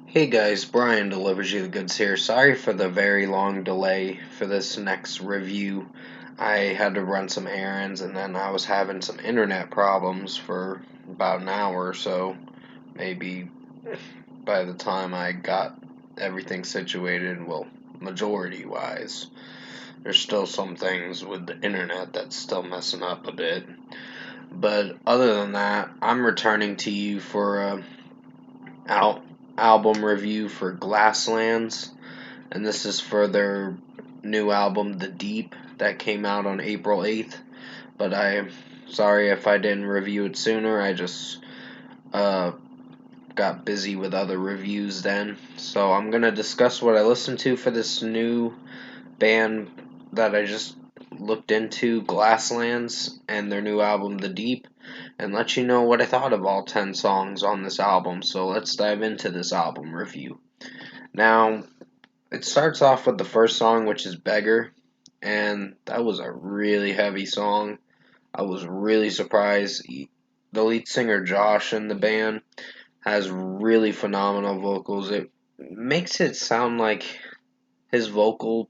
Hey guys, Brian delivers you the goods here. Sorry for the very long delay for this next review. I had to run some errands and then I was having some internet problems for about an hour or so. Maybe by the time I got everything situated, well, majority wise. There's still some things with the internet that's still messing up a bit. But other than that, I'm returning to you for a out album review for Glasslands, and this is for their new album, The Deep, that came out on April 8th. But I'm sorry if I didn't review it sooner. I just uh, got busy with other reviews then. So I'm gonna discuss what I listened to for this new band that I just looked into, Glasslands, and their new album, The Deep, and let you know what I thought of all 10 songs on this album. So let's dive into this album review. Now, it starts off with the first song, which is Beggar, and that was a really heavy song. I was really surprised. The lead singer, Josh, in the band has really phenomenal vocals. It makes it sound like his vocal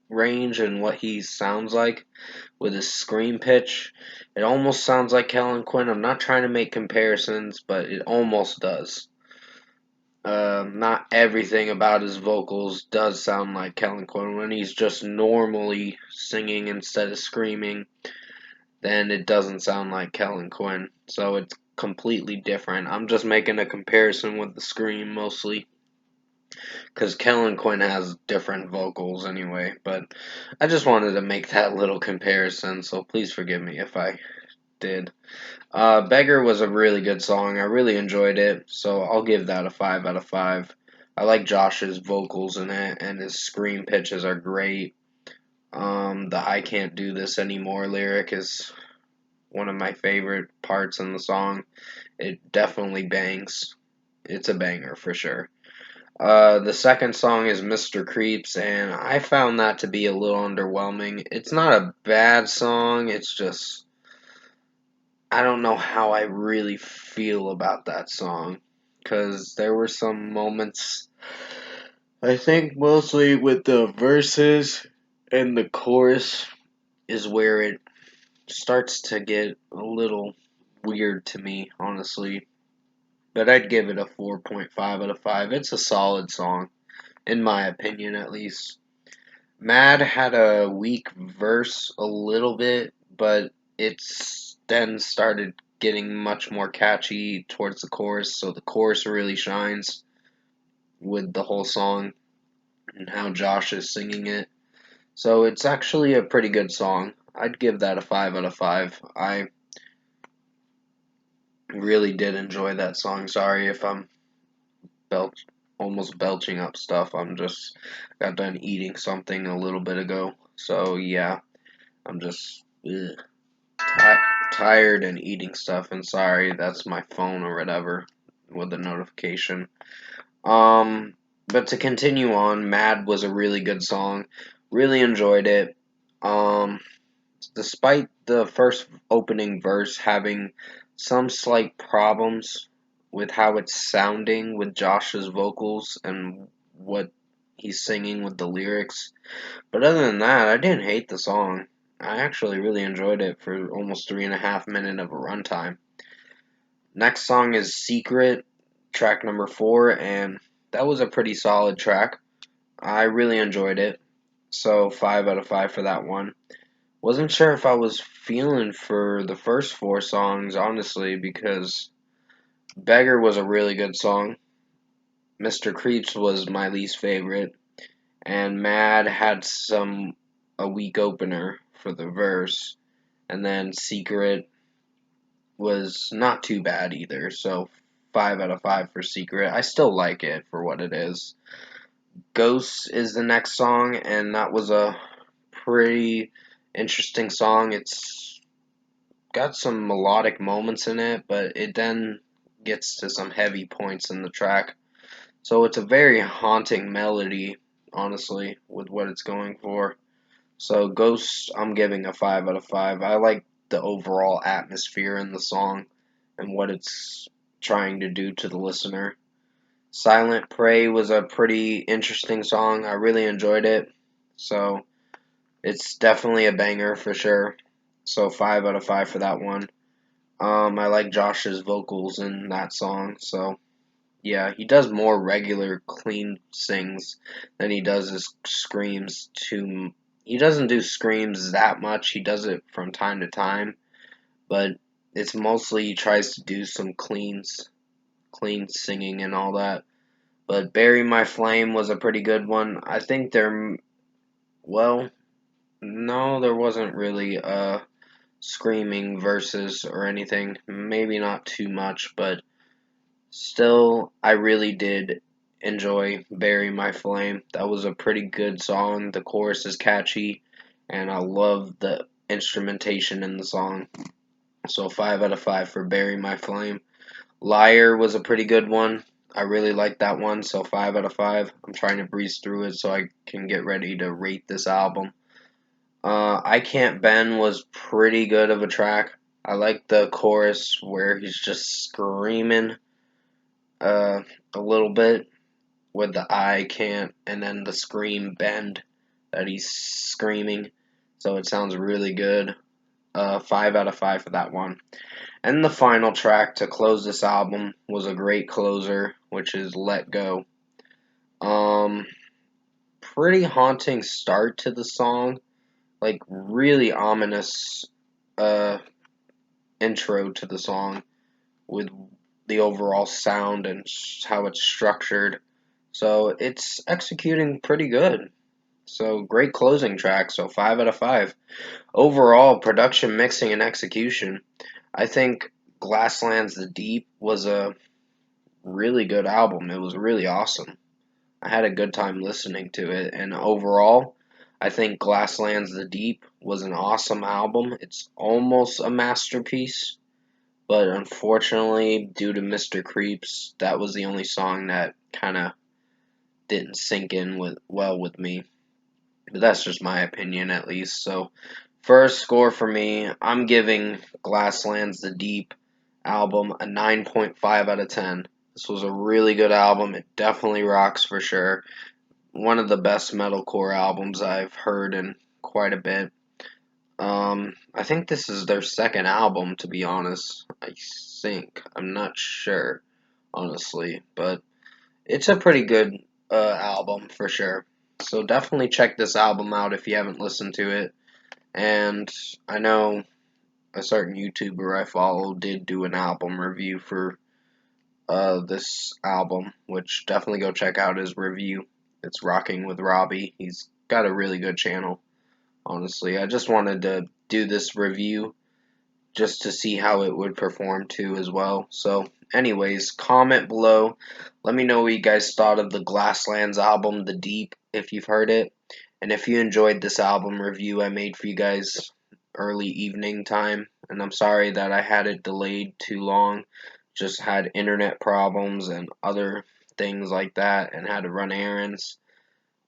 range and what he sounds like with his scream pitch. It almost sounds like Kellen Quinn. I'm not trying to make comparisons, but it almost does. Not everything about his vocals does sound like Kellen Quinn. When he's just normally singing instead of screaming, then it doesn't sound like Kellen Quinn. So it's completely different. I'm just making a comparison with the scream mostly because Kellen Quinn has different vocals anyway. But I just wanted to make that little comparison, so please forgive me if I did. Beggar was a really good song. I really enjoyed it, so I'll give that a 5 out of 5. I like Josh's vocals in it, and his scream pitches are great. The I Can't Do This Anymore lyric is one of my favorite parts in the song. It definitely bangs. It's a banger for sure. The second song is Mr. Creeps, and I found that to be a little underwhelming. It's not a bad song, it's just I don't know how I really feel about that song because there were some moments, I think mostly with the verses and the chorus is where it starts to get a little weird to me, honestly. But I'd give it a 4.5 out of 5. It's a solid song, in my opinion at least. Mad had a weak verse a little bit, but it's then started getting much more catchy towards the chorus, so the chorus really shines with the whole song and how Josh is singing it. So it's actually a pretty good song. I'd give that a 5 out of 5. I really did enjoy that song. Sorry if I'm belch almost belching up stuff. I'm just got done eating something a little bit ago. So yeah, I'm just tired and eating stuff, and sorry, that's my phone or whatever with the notification. But to continue on, Mad was a really good song. Really enjoyed it. Um, Despite the first opening verse having some slight problems with how it's sounding with Josh's vocals and what he's singing with the lyrics, but other than that, I didn't hate the song. I actually really enjoyed it for almost 3.5 minutes of a runtime. Next song is Secret, track number 4, and that was a pretty solid track. I really enjoyed it, so 5 out of 5 for that one. Wasn't sure if I was feeling for the first 4 songs, honestly, because Beggar was a really good song. Mr. Creeps was my least favorite, and Mad had a weak opener for the verse, and then Secret was not too bad either. So 5 out of 5 for Secret. I still like it for what it is. Ghosts is the next song, and that was a pretty interesting song. It's got some melodic moments in it, but it then gets to some heavy points in the track. So it's a very haunting melody, honestly, with what it's going for. So Ghosts, I'm giving a 5 out of 5. I like the overall atmosphere in the song and what it's trying to do to the listener. Silent Prey was a pretty interesting song. I really enjoyed it. So it's definitely a banger for sure. So 5 out of 5 for that one. I like Josh's vocals in that song. So yeah, he does more regular clean sings than he does his screams. He doesn't do screams that much. He does it from time to time, but it's mostly he tries to do some clean singing and all that. But Bury My Flame was a pretty good one. I think well, no, there wasn't really screaming verses or anything. Maybe not too much, but still, I really did enjoy Bury My Flame. That was a pretty good song. The chorus is catchy, and I love the instrumentation in the song. So 5 out of 5 for Bury My Flame. Liar was a pretty good one. I really liked that one, so 5 out of 5. I'm trying to breeze through it so I can get ready to rate this album. I Can't Bend was pretty good of a track. I like the chorus where he's just screaming uh, a little bit with the I can't and then the scream bend that he's screaming. So it sounds really good. 5 out of 5 for that one. And the final track to close this album was a great closer, which is Let Go. Um, Pretty haunting start to the song, like really ominous uh intro to the song with the overall sound and how it's structured. So it's executing pretty good. So great closing track. So 5 out of 5. Overall production, mixing, and execution. I think Glasslands the Deep was a really good album. It was really awesome. I had a good time listening to it, and overall, I think Glasslands the Deep was an awesome album. It's almost a masterpiece, but unfortunately, due to Mr. Creeps, that was the only song that kind of didn't sink in with me. But that's just my opinion, at least. So, first score for me, I'm giving Glasslands the Deep album a 9.5 out of 10. This was a really good album. It definitely rocks for sure. One of the best metalcore albums I've heard in quite a bit. I think this is their second album, to be honest. I think. I'm not sure, honestly, but it's a pretty good album for sure. So definitely check this album out if you haven't listened to it. And I know a certain YouTuber I follow did do an album review for this album, which definitely go check out his review. It's Rocking with Robbie. He's got a really good channel, honestly. I just wanted to do this review just to see how it would perform too as well. So, anyways, comment below. Let me know what you guys thought of the Glasslands album, The Deep, if you've heard it. And if you enjoyed this album review I made for you guys early evening time, and I'm sorry that I had it delayed too long. Just had internet problems and other things like that and had to run errands.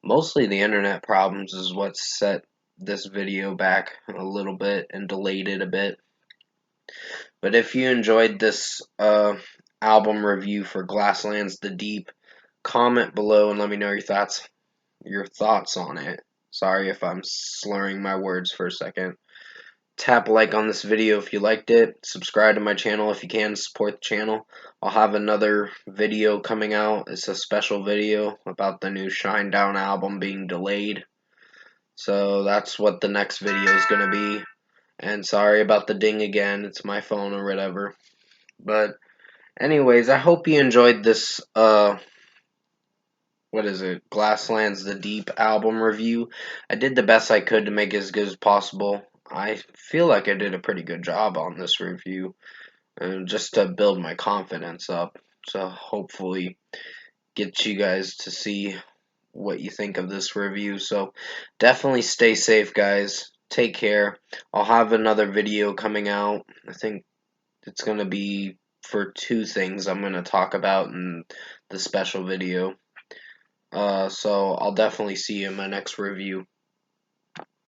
Mostly the internet problems is what set this video back a little bit and delayed it a bit. But if you enjoyed this album review for Glasslands The Deep, comment below and let me know your thoughts on it. Sorry if I'm slurring my words for a second. Tap like on this video if you liked it. Subscribe to my channel if you can. Support the channel. I'll have another video coming out. It's a special video about the new Shinedown album being delayed. So that's what the next video is going to be. And sorry about the ding again. It's my phone or whatever. But anyways, I hope you enjoyed this what is it? Glasslands The Deep album review. I did the best I could to make it as good as possible. I feel like I did a pretty good job on this review, and just to build my confidence up. So hopefully get you guys to see what you think of this review. So definitely stay safe, guys. Take care. I'll have another video coming out. I think it's going to be for two things I'm going to talk about in the special video. So I'll definitely see you in my next review.